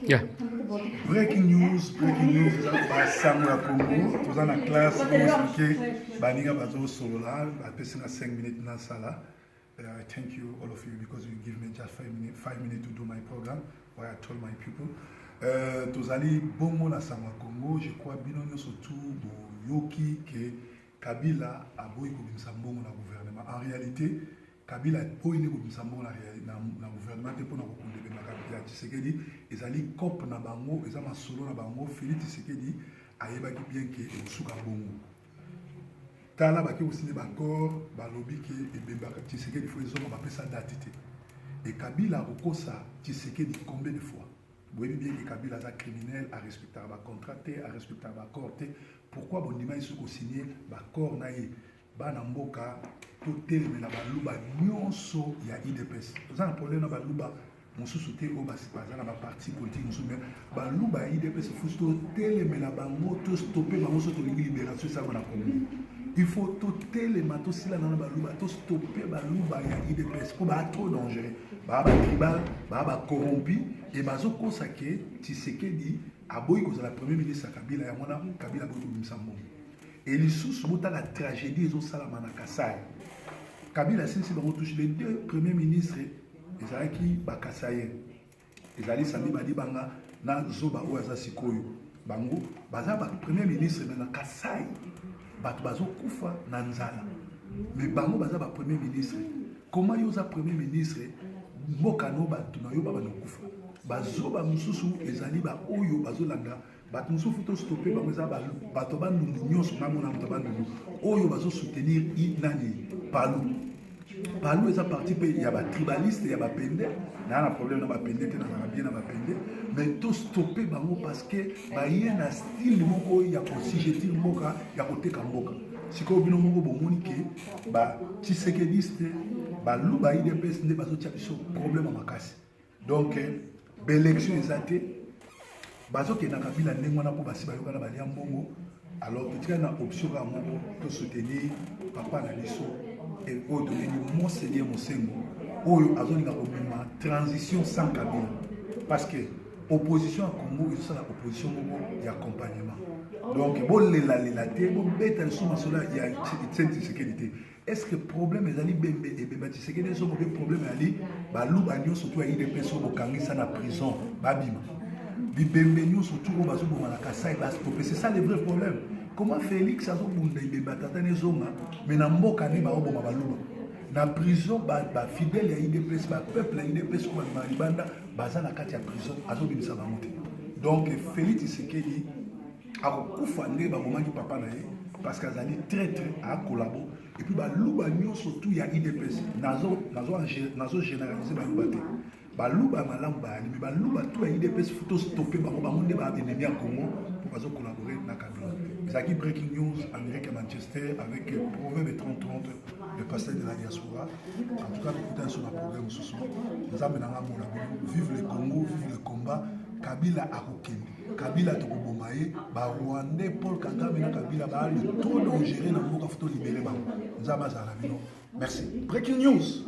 Yeah. Breaking news, basango ya Congo, toza na classe expliquer baninga bazo solola, apesi na 5 minutes na sala. I thank you all of you because you give me just 5 minutes to do my program where I told my people. Tozali bongo na sango ya Congo, je crois bino nyonso tout boyoki ke Kabila aboyi kobimisa mbongo na gouvernement. En réalité, Kabila boyi kobimisa mbongo na gouvernement te pona kokundebe na Kabila Tshisekedi ezali cop na bango eza masolo na bango Félix Tshisekedi ayebaki bien ke esuka bongo. Tala baki aussi d'accord balobi ke ebembaka Tshisekedi faut ezoma bapesa date te. Et Kabila okosa Tshisekedi combien de fois? Vous voyez bien que Kabila est criminel, a respecté un contrat, a respecté un accord. Pourquoi bon dimanche ils ont signé l'accord naïe banamboka tout tel mais la baluba nyonso ya IDPS. Vous avez un problème na baluba mon sous-souté au bas dans la partie politique nous mais baluba IDPS faut tout tel mais la bango tout stopper bango sur la libération ça on a connu. Il faut tout tel mais tout si la na baluba tout stopper baluba ya IDPS pour ba trop dangereux. Ba tribal, ba corrompu et bazo kosake Tshisekedi aboyi kozala premier ministre Kabila ya mwana Kabila boyi kobimisa mbongo. Et les sous bota la tragédie ezo salama na Kasai. Kabila sinsi bango touche les deux premiers ministres ezalaki ba Kasai. Ezali sami badi banga na zoba oyo aza sikoyo. Bango baza ba premier ministre na Kasai. Bato bazo kufa na nzala. Mais bango baza ba premier ministre. Comment yoza premier ministre mboka no bato na yo baba no kufa. Bazoba mususu ezali ba oyo bazolanda bato mususu to stopper ba meza ba bato ba ndungu nyonso na mona muto ba ndungu oyo bazo soutenir nani palu eza parti pe ya ba tribaliste ya ba pende na problème na ba pende te na bien na ba pende mais to stopper bango parce que ba yena style moko ya ko sijetir mboka ya ko teka mboka siko bino moko bomoni ke ba Tshisekediste ba luba IDPS nde bazo tia biso problème makasi donc l'élection est bazo ke na Kabila ndenge wana po basi bayoka na balia mbongo alors petit na option ka mbongo to soutenir papa na biso et oyo tobeni Monseigneur Mosengo oyo azolinga komema transition sans Kabila parce que opposition à Congo c'est la opposition moko ya accompagnement donc bon lela te bon beta so masola ya Tshisekedi est-ce que problème ezali bembe et bemba Tshisekedi so mo problème ali ba luba nyo surtout ya IDPS so bokangisa na prison babima bibembe nyo surtout o bazo bomala Kasai ba stopper c'est ça le vrai problème comment Félix azo bunda ibemba tata nezonga mais na mboka ne ba oboma ba luba na prison ba fidèle ya IDPS ba peuple ya IDPS ko ba libanda baza na kati ya prison azo bimisa ba moté donc Félix Tshisekedi akokufa nde ba bomaki papa na ye parce qu'azali très à collaborer et puis ba luba nyonso tout ya IDPS nazo généraliser ba luba te ba luba malamu ba mais ba luba tout ya IDPS faut stopper ba nde ba ennemi ya Congo pour bazo collaborer na Kabila. Zaki breaking news Amérique à Manchester avec Proverbe 30-30 le pasteur de la diaspora. En tout cas écoutez sur le programme ce soir. Nous avons vive le Congo, vive le combat. Kabila akokende. Kabila tokobomaye ba Rwandais Paul Kagame na Kabila ba le trop dangereux na mboka faut libérer ba. Nous avons ça là. Merci. Breaking news.